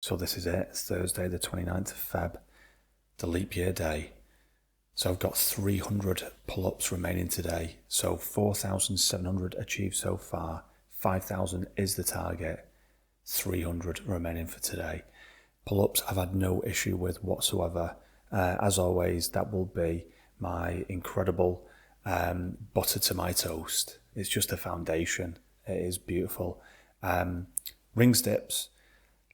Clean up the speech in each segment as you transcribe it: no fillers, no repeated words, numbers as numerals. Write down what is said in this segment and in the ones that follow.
So this is it. It's Thursday, the 29th of Feb, the leap year day. So I've got 300 pull-ups remaining today. So 4,700 achieved so far. 5,000 is the target. 300 remaining for today. Pull-ups I've had no issue with whatsoever. As always, that will be my incredible butter to my toast. It's just a foundation. It is beautiful. Rings dips.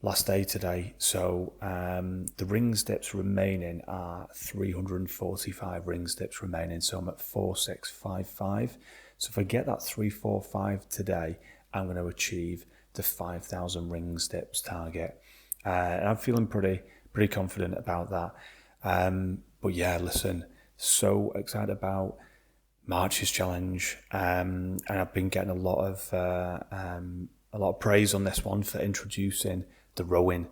Last day today, so the rings dips remaining are 345 rings dips remaining, so I'm at 4655. So if I get that 345 today, I'm going to achieve the 5,000 rings dips target. And I'm feeling pretty confident about that. But yeah, listen, so excited about March's challenge, and I've been getting a lot of praise on this one for introducing the rowing.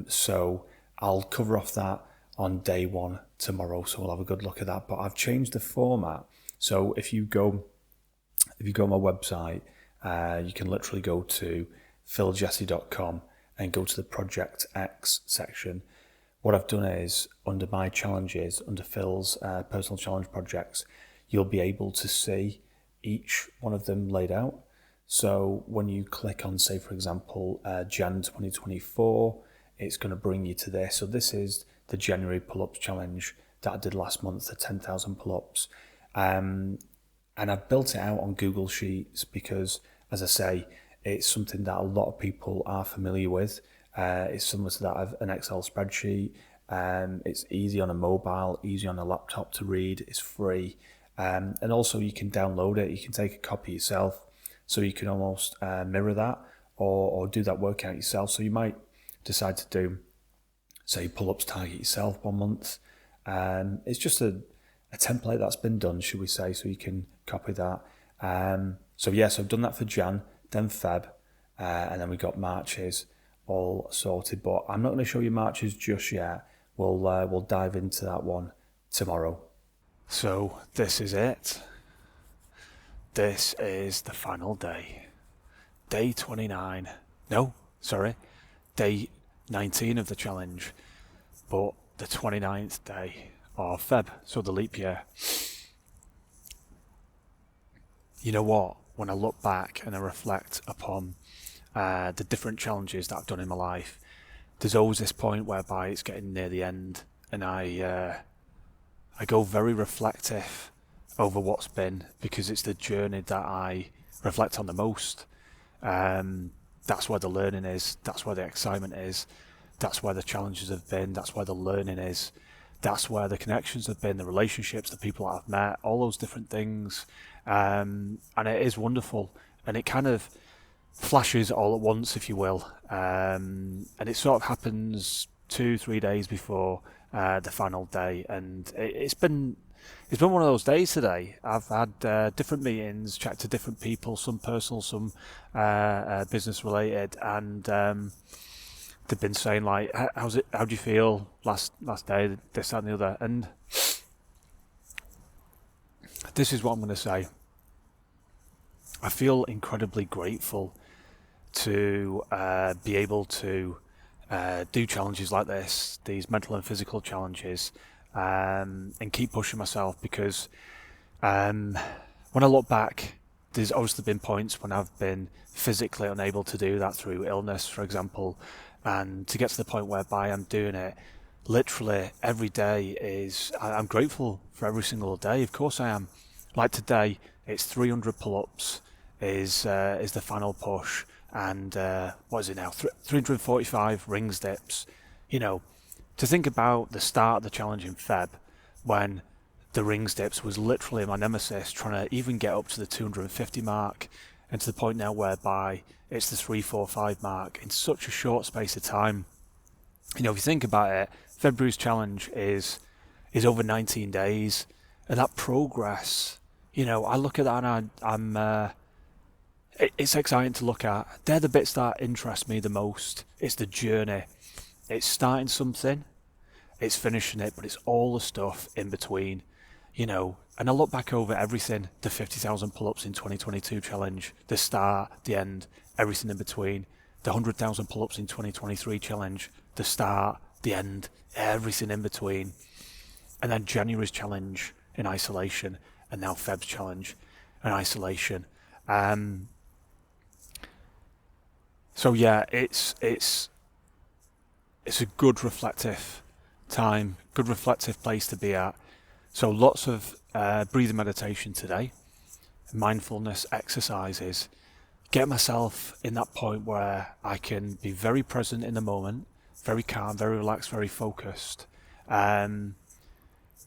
So I'll cover off that on day one tomorrow, so we'll have a good look at that. But I've changed the format. So if you go on my website, you can literally go to philjessé.com and go to the Project X section. What I've done is, under my challenges, under Phil's personal challenge projects, you'll be able to see each one of them laid out. So when you click on, say, for example, Jan 2024, it's going to bring you to this. So this is the January pull-ups challenge that I did last month, the 10,000 pull-ups. And I've built it out on Google Sheets because, as I say, it's something that a lot of people are familiar with. It's similar to that of an Excel spreadsheet. It's easy on a mobile, easy on a laptop to read. It's free. And also you can download it. You can take a copy yourself. So you can almost mirror that or do that workout yourself. So you might decide to do, say, pull-ups target yourself 1 month. It's just a template that's been done, should we say, so you can copy that. So I've done that for Jan, then Feb, and then we got Marches all sorted. But I'm not going to show you Marches just yet. We'll dive into that one tomorrow. So this is it. This is the final day. Day 29. No, sorry. Day 19 of the challenge. But the 29th day of Feb, so the leap year. You know what? When I look back and I reflect upon the different challenges that I've done in my life, there's always this point whereby it's getting near the end and I go very reflective over what's been, because it's the journey that I reflect on the most. That's where the learning is, that's where the excitement is, that's where the challenges have been, that's where the learning is, that's where the connections have been, the relationships, the people that I've met, all those different things. And it is wonderful, and it kind of flashes all at once, if you will. And it sort of happens 2-3 days before the final day, and it's been one of those days today. I've had different meetings, chatted to different people, some personal, some business related, and they've been saying like, how do you feel last day, this, that and the other. And this is what I'm going to say. I feel incredibly grateful to be able to do challenges like this, these mental and physical challenges, and keep pushing myself, because when I look back, there's obviously been points when I've been physically unable to do that through illness, for example, and to get to the point whereby I'm doing it literally every day I'm grateful for every single day. Of course I am. Like today, it's 300 pull-ups is the final push, and what is it now? 345 rings dips. You know, to think about the start of the challenge in Feb, when the rings dips was literally my nemesis, trying to even get up to the 250 mark, and to the point now whereby it's the 345 mark in such a short space of time. You know, if you think about it, February's challenge is over 19 days, and that progress, you know, I look at that and it's exciting to look at. They're the bits that interest me the most. It's the journey. It's starting something, it's finishing it, but it's all the stuff in between, you know. And I look back over everything, the 50,000 pull-ups in 2022 challenge, the start, the end, everything in between. the 100,000 pull-ups in 2023 challenge, the start, the end, everything in between. And then January's challenge in isolation, and now Feb's challenge in isolation. So yeah, it's a good reflective time, good reflective place to be at. So lots of breathing meditation today, mindfulness exercises, get myself in that point where I can be very present in the moment, very calm, very relaxed, very focused, but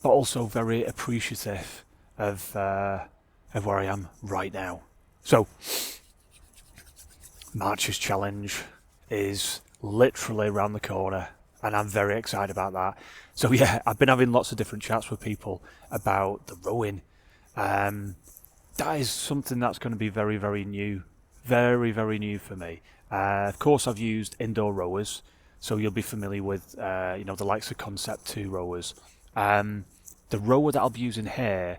also very appreciative of where I am right now. So March's challenge is literally around the corner, and I'm very excited about that. So yeah, I've been having lots of different chats with people about the rowing. That is something that's going to be very, very new. Very, very new for me. Of course, I've used indoor rowers, so you'll be familiar with the likes of Concept 2 rowers. The rower that I'll be using here,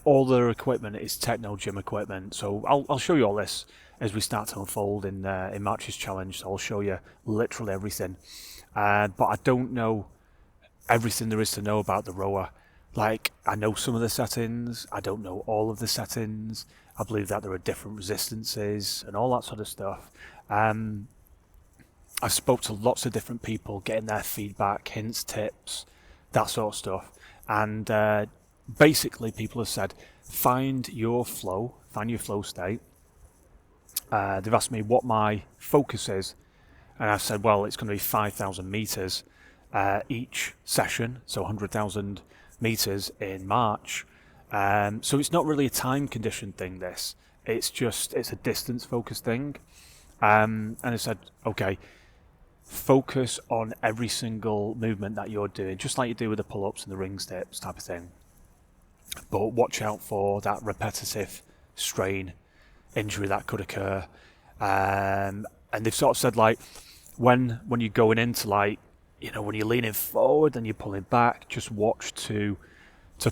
all their equipment is techno gym equipment. So I'll show you all this as we start to unfold in March's challenge. So I'll show you literally everything. But I don't know everything there is to know about the rower. Like, I know some of the settings, I don't know all of the settings. I believe that there are different resistances and all that sort of stuff. I spoke to lots of different people, getting their feedback, hints, tips, that sort of stuff. And basically people have said, find your flow state. They've asked me what my focus is, and I've said, well, it's going to be 5,000 meters each session, so 100,000 meters in March. So it's not really a time condition thing, this. It's a distance focused thing. And I said, okay, focus on every single movement that you're doing, just like you do with the pull-ups and the ring steps type of thing. But watch out for that repetitive strain injury that could occur. And they've sort of said, like, when you're going into, like, when you're leaning forward and you're pulling back, just watch to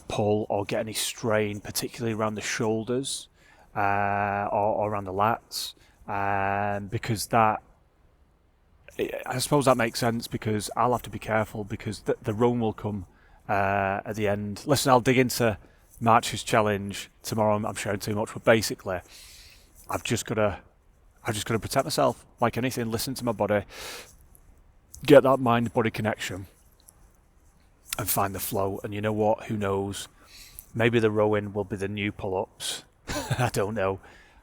pull or get any strain, particularly around the shoulders or around the lats, because that, I suppose that makes sense, because I'll have to be careful, because the run will come at the end. Listen, I'll dig into March's challenge tomorrow. I'm sharing too much, but basically, I've just got to protect myself, like anything. Listen to my body, get that mind-body connection, and find the flow. And you know what? Who knows? Maybe the rowing will be the new pull-ups. I don't know.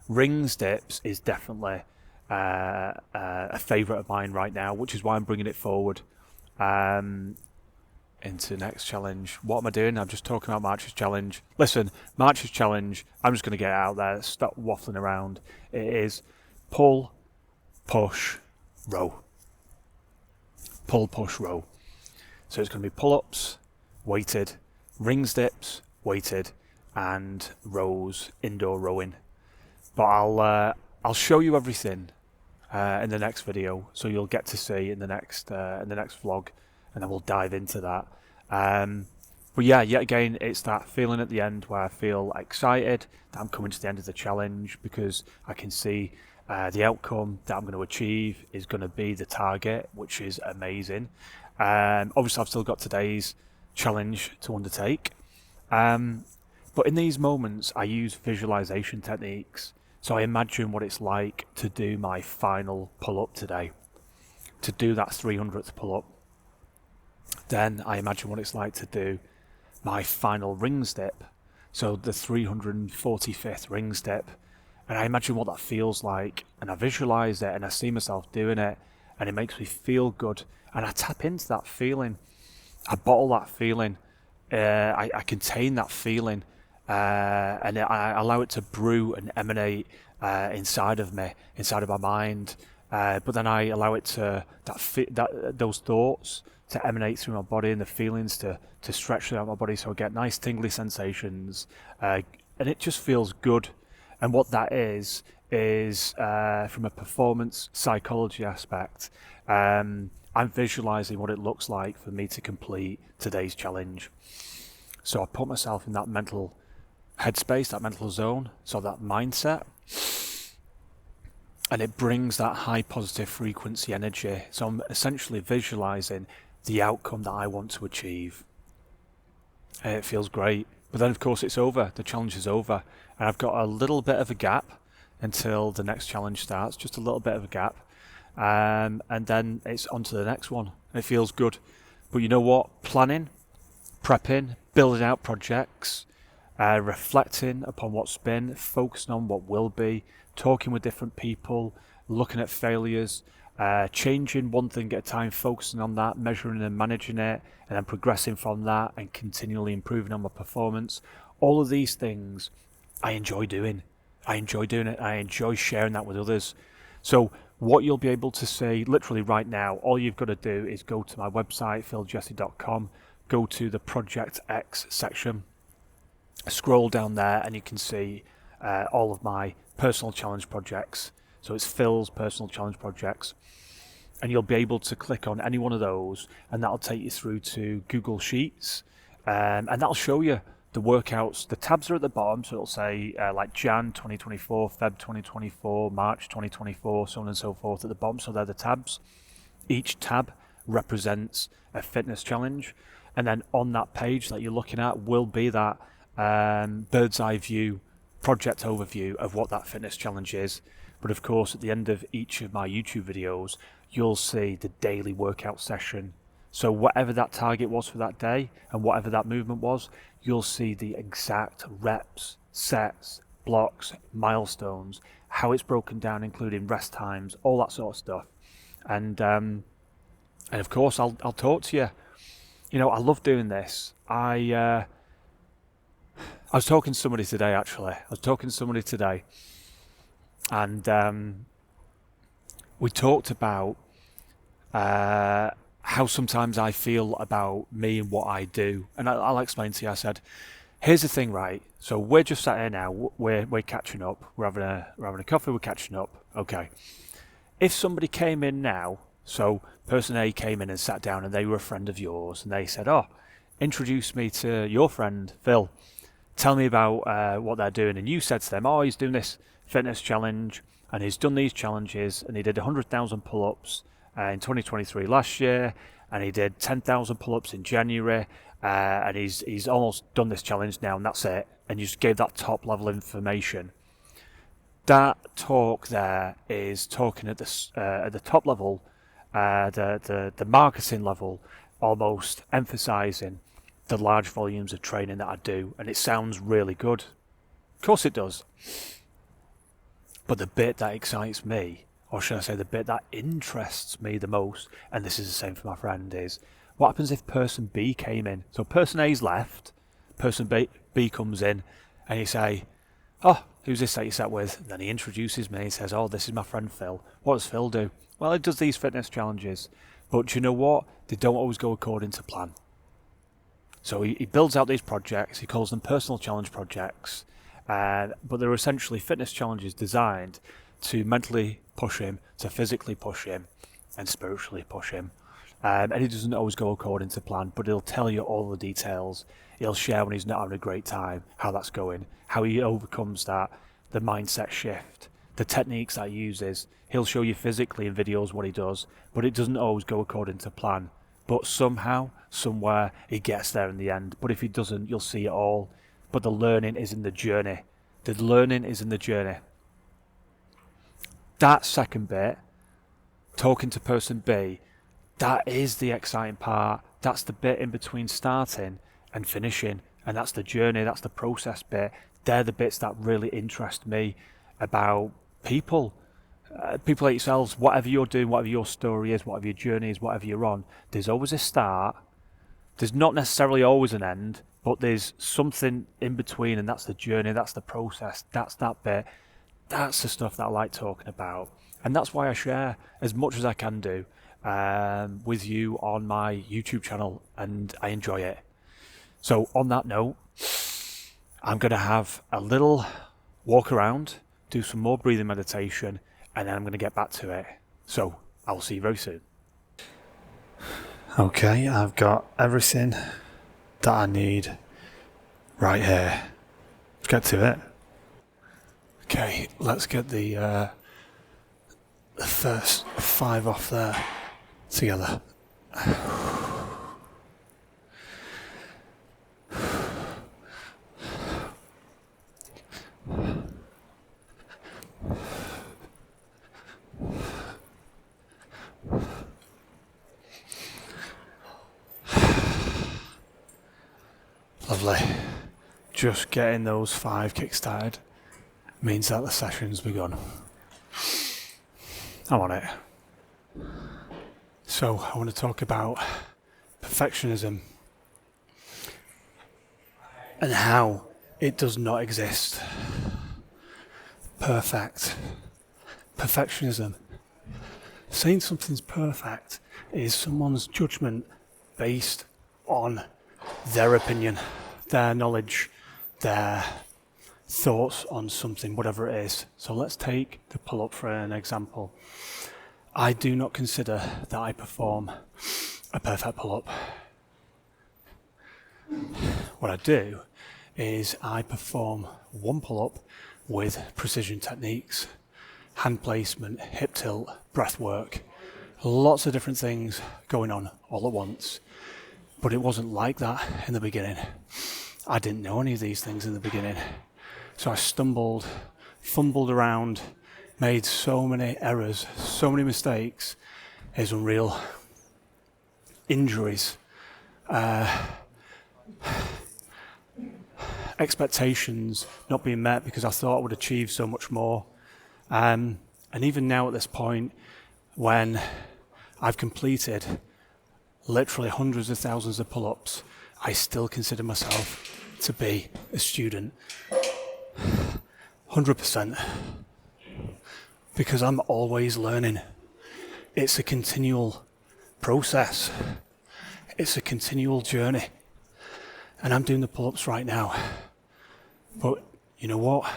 Rings dips is definitely a favourite of mine right now, which is why I'm bringing it forward into next challenge. What am I doing? I'm just talking about March's challenge. Listen, March's challenge, I'm just going to get out there, stop waffling around. It is pull, push, row. Pull, push, row. So it's going to be pull-ups, weighted, rings dips, weighted, and rows, indoor rowing. But I'll show you everything in the next video, so you'll get to see in the next vlog, and then we'll dive into that. But yeah, yet again, it's that feeling at the end where I feel excited that I'm coming to the end of the challenge, because I can see the outcome that I'm going to achieve is going to be the target, which is amazing. Obviously, I've still got today's challenge to undertake. But in these moments, I use visualization techniques. So I imagine what it's like to do my final pull-up today, to do that 300th pull-up. Then I imagine what it's like to do my final ring step, so the 345th ring step. And I imagine what that feels like, and I visualize it, and I see myself doing it, and it makes me feel good. And I tap into that feeling. I bottle that feeling. I contain that feeling. And I allow it to brew and emanate inside of me, inside of my mind. But then I allow it to those thoughts to emanate through my body, and the feelings to stretch throughout my body, so I get nice tingly sensations, and it just feels good. And what that is from a performance psychology aspect, I'm visualizing what it looks like for me to complete today's challenge. So I put myself in that mental headspace, that mental zone, so that mindset. and it brings that high positive frequency energy. So I'm essentially visualizing the outcome that I want to achieve. And it feels great. But then of course it's over, the challenge is over, and I've got a little bit of a gap until the next challenge starts, just a little bit of a gap, and then it's on to the next one, and it feels good. But you know what? Planning, prepping, building out projects, reflecting upon what's been, focusing on what will be, talking with different people, looking at failures, changing one thing at a time, focusing on that, measuring and managing it, and then progressing from that and continually improving on my performance. All of these things I enjoy doing. I enjoy doing it. I enjoy sharing that with others. So what you'll be able to see literally right now, all you've got to do is go to my website, philjessé.com, go to the Project X section, scroll down there, and you can see all of my personal challenge projects. So it's Phil's personal challenge projects, and you'll be able to click on any one of those, and that'll take you through to Google Sheets, and that'll show you the workouts. The tabs are at the bottom, so it'll say like Jan 2024, Feb 2024, March 2024, so on and so forth at the bottom. So they're the tabs. Each tab represents a fitness challenge, and then on that page that you're looking at will be that bird's eye view, project overview of what that fitness challenge is. But of course, at the end of each of my YouTube videos, you'll see the daily workout session. So whatever that target was for that day and whatever that movement was, you'll see the exact reps, sets, blocks, milestones, how it's broken down, including rest times, all that sort of stuff. And of course, I'll talk to you. You know, I love doing this. I was talking to somebody today, actually. And we talked about how sometimes I feel about me and what I do. And I'll explain to you. I said, here's the thing, right? So we're just sat here now. We're catching up. We're having a coffee. We're catching up. Okay. If somebody came in now, so person A came in and sat down, and they were a friend of yours, and they said, "Oh, introduce me to your friend Phil. Tell me about what they're doing." And you said to them, "Oh, he's doing this fitness challenge, and he's done these challenges, and he did 100,000 pull-ups in 2023 last year, and he did 10,000 pull-ups in January, and he's almost done this challenge now, and that's it." And you just gave that top level information. That talk there is talking at the top level, the marketing level, almost emphasizing the large volumes of training that I do, and it sounds really good. Of course it does. But the bit that excites me, or should I say the bit that interests me the most, and this is the same for my friend, is what happens if person B came in? So person A's left, person B comes in, and you say, "Oh, who's this that you sat with?" And then he introduces me. He says, "Oh, this is my friend Phil." What does Phil do? Well, he does these fitness challenges. But do you know what? They don't always go according to plan. So he builds out these projects. He calls them personal challenge projects. But they're essentially fitness challenges designed to mentally push him, to physically push him, and spiritually push him. And he doesn't always go according to plan, but he'll tell you all the details. He'll share when he's not having a great time, how that's going, how he overcomes that, the mindset shift, the techniques that he uses. He'll show you physically in videos what he does, but it doesn't always go according to plan. But somehow, somewhere, he gets there in the end. But if he doesn't, you'll see it all. But the learning is in the journey. The learning is in the journey. That second bit, talking to person B, that is the exciting part. That's the bit in between starting and finishing. And that's the journey, that's the process bit. They're the bits that really interest me about people. People like yourselves, whatever you're doing, whatever your story is, whatever your journey is, whatever you're on, there's always a start. There's not necessarily always an end, but there's something in between, and that's the journey, that's the process, that's that bit. That's the stuff that I like talking about. And that's why I share as much as I can do with you on my YouTube channel, and I enjoy it. So on that note, I'm going to have a little walk around, do some more breathing meditation, and then I'm going to get back to it. So I'll see you very soon. Okay, I've got everything that I need right here. Let's get to it. Okay, let's get the the first 5 off there together. Lovely. Just getting those 5 kick-started means that the session's begun. I'm on it. So I want to talk about perfectionism and how it does not exist. Perfectionism. Saying something's perfect is someone's judgment based on their opinion, their knowledge, their thoughts on something, whatever it is. So let's take the pull-up for an example. I do not consider that I perform a perfect pull-up. What I do is I perform one pull-up with precision techniques, hand placement, hip tilt, breath work, lots of different things going on all at once. But it wasn't like that in the beginning. I didn't know any of these things in the beginning. So I stumbled, fumbled around, made so many errors, so many mistakes. It's unreal. Injuries, expectations not being met because I thought I would achieve so much more. And even now at this point, when I've completed literally hundreds of thousands of pull-ups, I still consider myself to be a student. 100%. Because I'm always learning. It's a continual process. It's a continual journey. And I'm doing the pull-ups right now. But you know what?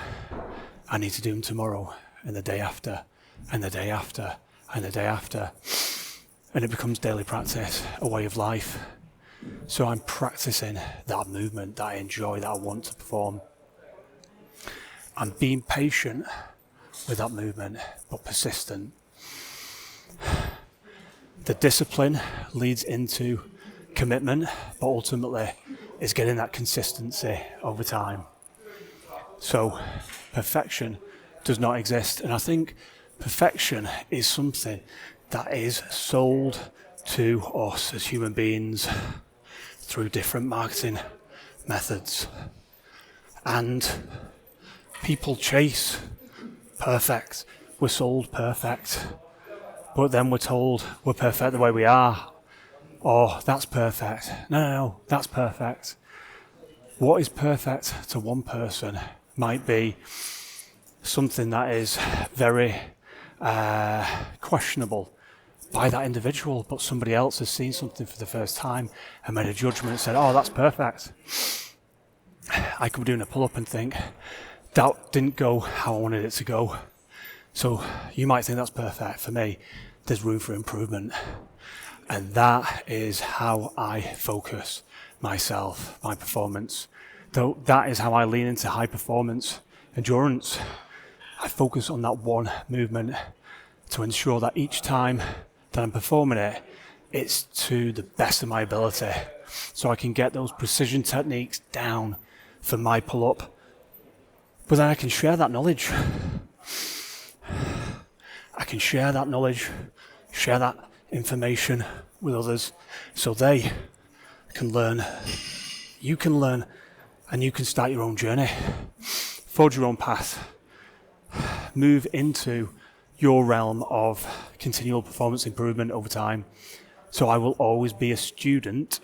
I need to do them tomorrow, and the day after, and the day after, and the day after. And it becomes daily practice, a way of life. So I'm practicing that movement that I enjoy, that I want to perform. I'm being patient with that movement, but persistent. The discipline leads into commitment, but ultimately is getting that consistency over time. So perfection does not exist. And I think perfection is something that is sold to us as human beings through different marketing methods. And people chase perfect. We're sold perfect. But then we're told we're perfect the way we are. Or that's perfect. No, that's perfect. What is perfect to one person might be something that is very questionable by that individual, but somebody else has seen something for the first time and made a judgment and said, oh, that's perfect. I could be doing a pull-up and think, that didn't go how I wanted it to go. So you might think that's perfect. For me, there's room for improvement. And that is how I focus myself, my performance. Though that is how I lean into high performance endurance. I focus on that one movement to ensure that each time that I'm performing it, it's to the best of my ability. So I can get those precision techniques down for my pull-up. But then I can share that knowledge. I can share that knowledge, share that information with others so they can learn. You can learn and you can start your own journey. Forge your own path. Move into your realm of continual performance improvement over time. So I will always be a student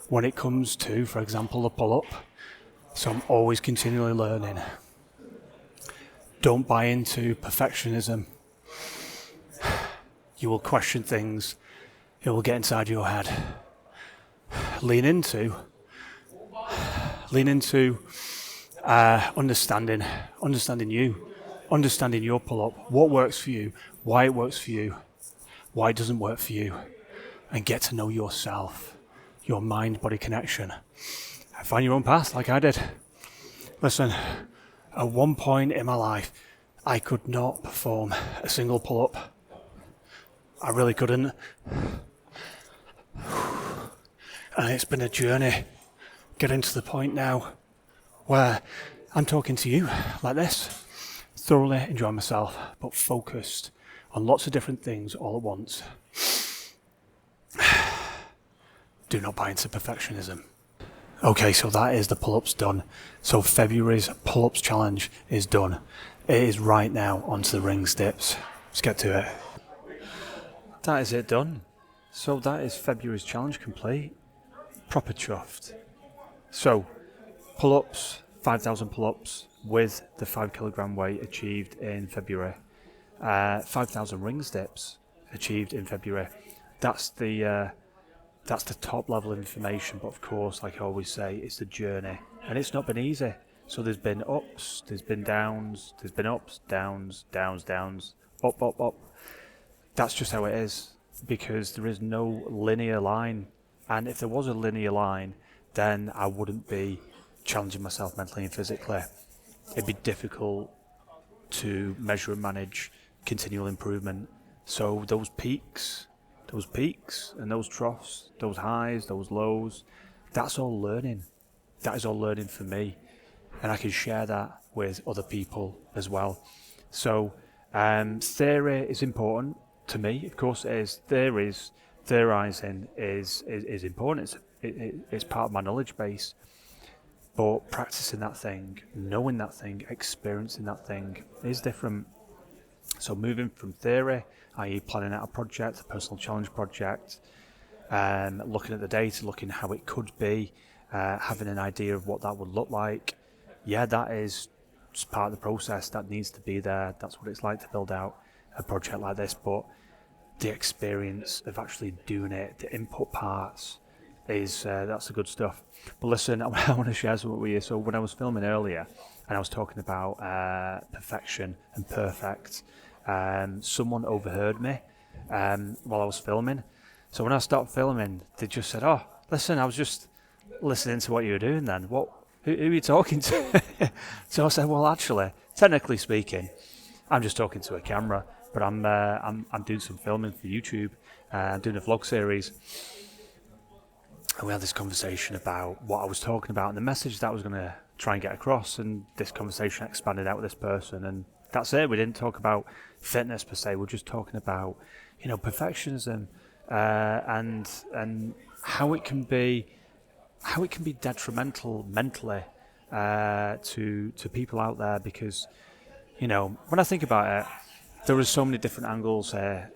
when it comes to, for example, a pull-up. So I'm always continually learning. Don't buy into perfectionism. You will question things. It will get inside your head. Lean into understanding you, understanding your pull-up, what works for you, why it works for you, why it doesn't work for you, and get to know yourself, your mind-body connection. And find your own path like I did. Listen, at one point in my life, I could not perform a single pull-up. I really couldn't. And it's been a journey getting to the point now where I'm talking to you like this, thoroughly enjoying myself, but focused on lots of different things all at once. Do not buy into perfectionism. Okay, so that is the pull-ups done. So February's pull-ups challenge is done. It is right now onto the ring dips. Let's get to it. That is it done. So that is February's challenge complete. Proper chuffed. So, pull-ups, 5,000 pull-ups with the 5 kilogram weight achieved in February. 5,000 ring dips achieved in February. That's the top level information, but of course, like I always say, it's the journey, and it's not been easy. So there's been ups, there's been downs, there's been ups, downs, up. That's just how it is, because there is no linear line. And if there was a linear line, then I wouldn't be challenging myself mentally and physically. It'd be difficult to measure and manage continual improvement. So those peaks and those troughs, those highs, those lows, that's all learning. That is all learning for me. And I can share that with other people as well. So theory is important to me. Of course it is. Theorizing is important. It's part of my knowledge base. But practicing that thing, knowing that thing, experiencing that thing is different. So moving from theory, i.e. planning out a project, a personal challenge project, looking at the data, looking how it could be, having an idea of what that would look like. Yeah, that is just part of the process. That needs to be there. That's what it's like to build out a project like this. But the experience of actually doing it, the input parts, is that's the good stuff. But listen, I want to share something with you. So when I was filming earlier and I was talking about perfection and perfect, someone overheard me while I was filming. So when I stopped filming, they just said, "Oh, listen, I was just listening to what you were doing then. Who are you talking to?" So I said, "Well, actually, technically speaking, I'm just talking to a camera, but I'm doing some filming for YouTube. I'm doing a vlog series." And we had this conversation about what I was talking about and the message that I was going to try and get across. And this conversation expanded out with this person. And that's it. We didn't talk about fitness per se. We're just talking about, perfectionism and how it can be detrimental mentally to people out there. Because, when I think about it, there are so many different angles here.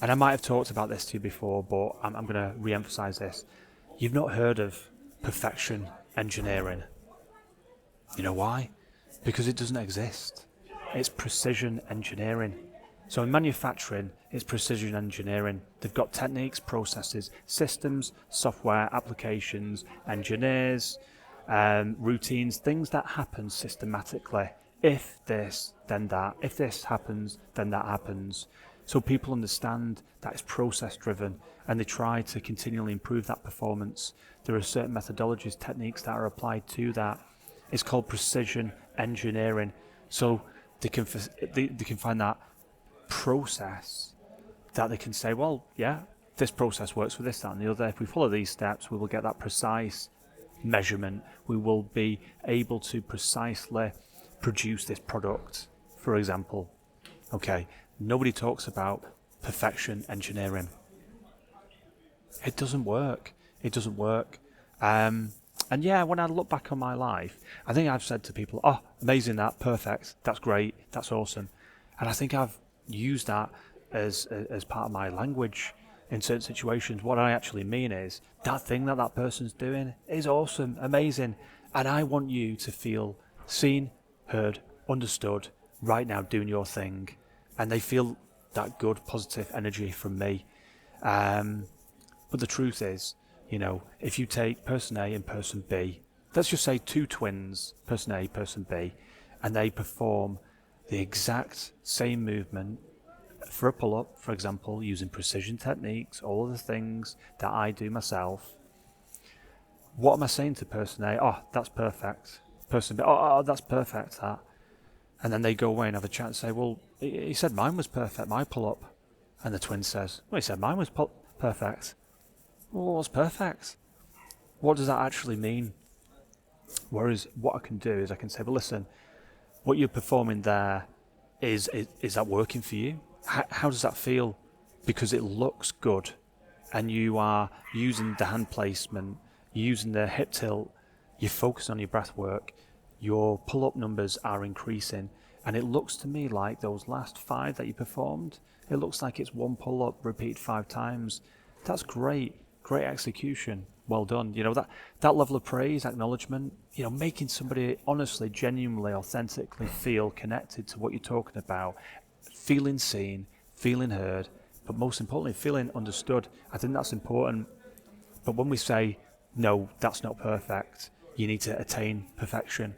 And I might have talked about this to you before, but I'm going to re-emphasize this. You've not heard of perfection engineering. You know why? Because it doesn't exist. It's precision engineering. So in manufacturing, it's precision engineering. They've got techniques, processes, systems, software, applications, engineers, routines, things that happen systematically. If this, then that. If this happens, then that happens. So people understand that it's process driven and they try to continually improve that performance. There are certain methodologies, techniques that are applied to that. It's called precision engineering. So they can find that process that they can say, well, yeah, this process works for this, that and the other. If we follow these steps, we will get that precise measurement. We will be able to precisely produce this product, for example. Okay. Nobody talks about perfection engineering. It doesn't work. And yeah, when I look back on my life, I think I've said to people, "Oh, amazing that, perfect, that's great, that's awesome." And I think I've used that as part of my language in certain situations. What I actually mean is that thing that person's doing is awesome, amazing. And I want you to feel seen, heard, understood right now doing your thing. And they feel that good, positive energy from me. But the truth is, if you take person A and person B, let's just say two twins, person A, person B, and they perform the exact same movement for a pull-up, for example, using precision techniques, all of the things that I do myself, what am I saying to person A? "Oh, that's perfect." Person B, oh, that's perfect, that. And then they go away and have a chat and say, well, he said mine was perfect, my pull-up. And the twin says, well, he said mine was perfect. Well, what's perfect? What does that actually mean? Whereas what I can do is I can say, well, listen, what you're performing there, is that working for you? How does that feel? Because it looks good, and you are using the hand placement, using the hip tilt, you're focused on your breath work, your pull-up numbers are increasing, and it looks to me like those last 5 that you performed, it looks like it's 1 pull-up repeated 5 times. That's great execution, well done. That level of praise, acknowledgement, making somebody honestly, genuinely, authentically feel connected to what you're talking about, feeling seen, feeling heard, but most importantly, feeling understood. I think that's important. But when we say, no, that's not perfect, you need to attain perfection,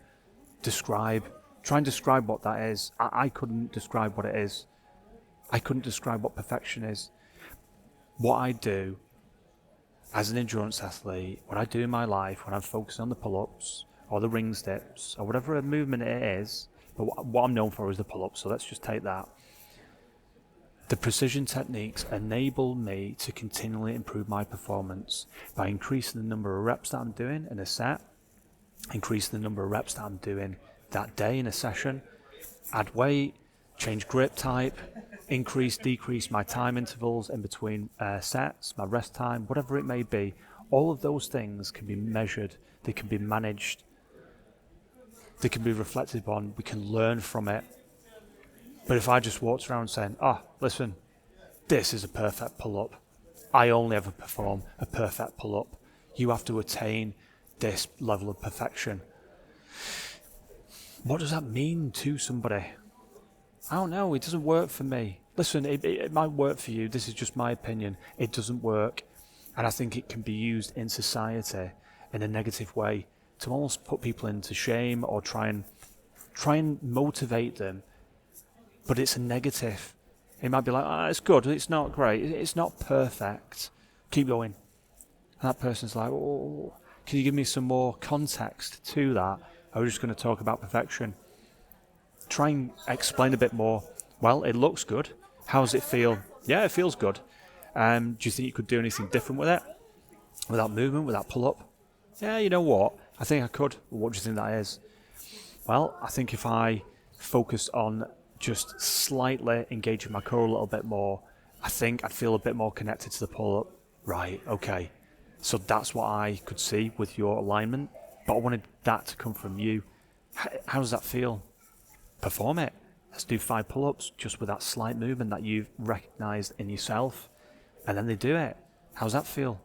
try and describe what that is. I couldn't describe what it is. I couldn't describe what perfection is. What I do as an endurance athlete, what I do in my life, when I'm focusing on the pull-ups or the ring dips or whatever movement it is, but what I'm known for is the pull-ups, so let's just take that. The precision techniques enable me to continually improve my performance by increasing the number of reps that I'm doing in a set, increasing the number of reps that I'm doing that day in a session, add weight, change grip type, decrease my time intervals in between sets, my rest time, whatever it may be. All of those things can be measured, they can be managed, they can be reflected upon, we can learn from it. But if I just walked around saying, listen, this is a perfect pull-up, I only ever perform a perfect pull-up, you have to attain this level of perfection. What does that mean to somebody? I don't know, it doesn't work for me. Listen, it might work for you, this is just my opinion. It doesn't work. And I think it can be used in society in a negative way to almost put people into shame or try and motivate them. But it's a negative. It might be like, it's good, it's not great, it's not perfect. Keep going. And that person's like, can you give me some more context to that? Or are we just going to talk about perfection? Try and explain a bit more. Well, it looks good. How does it feel? Yeah, it feels good. Do you think you could do anything different with it? With that movement, with that pull-up? Yeah, you know what? I think I could. What do you think that is? Well, I think if I focus on just slightly engaging my core a little bit more, I think I'd feel a bit more connected to the pull-up. Right, okay. So that's what I could see with your alignment, but I wanted that to come from you. How does that feel? Perform it. Let's do 5 pull-ups just with that slight movement that you've recognized in yourself. And then they do it. How's that feel?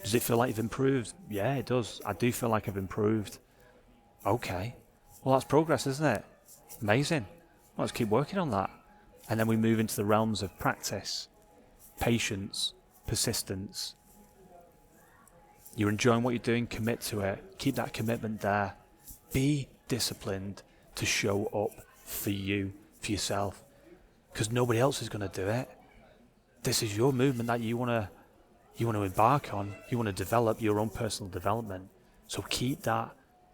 Does it feel like you've improved? Yeah, it does. I do feel like I've improved. Okay. Well, that's progress, isn't it? Amazing. Well, let's keep working on that. And then we move into the realms of practice, patience, persistence. You're enjoying what you're doing, commit to it. Keep that commitment there. Be disciplined to show up for you, for yourself, because nobody else is going to do it. This is your movement that you want to embark on. You want to develop your own personal development. So keep that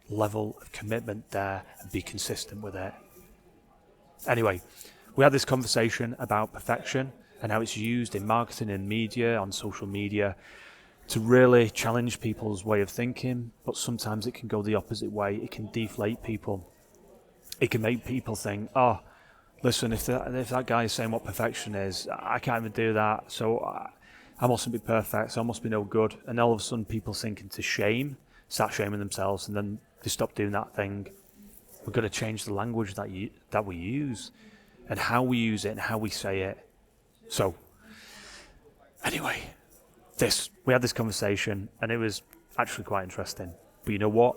level of commitment there and be consistent with it. Anyway, we had this conversation about perfection and how it's used in marketing and media, on social media, to really challenge people's way of thinking, but sometimes it can go the opposite way. It can deflate people. It can make people think, listen, if that guy is saying what perfection is, I can't even do that, so I mustn't be perfect, so I must be no good. And all of a sudden people sink into shame, start shaming themselves, and then they stop doing that thing. We've got to change the language that we use, and how we use it, and how we say it. So, anyway, we had this conversation, and it was actually quite interesting. But you know what?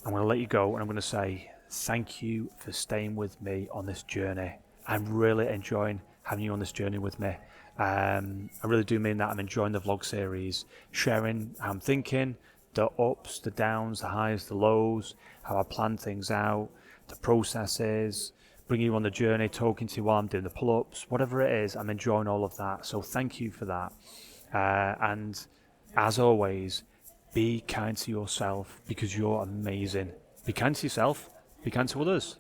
I'm going to let you go, and I'm going to say thank you for staying with me on this journey. I'm really enjoying having you on this journey with me. I really do mean that. I'm enjoying the vlog series, sharing how I'm thinking, the ups, the downs, the highs, the lows, how I plan things out, the processes, bringing you on the journey, talking to you while I'm doing the pull-ups, whatever it is, I'm enjoying all of that. So thank you for that. And as always, be kind to yourself because you're amazing. Be kind to yourself, be kind to others.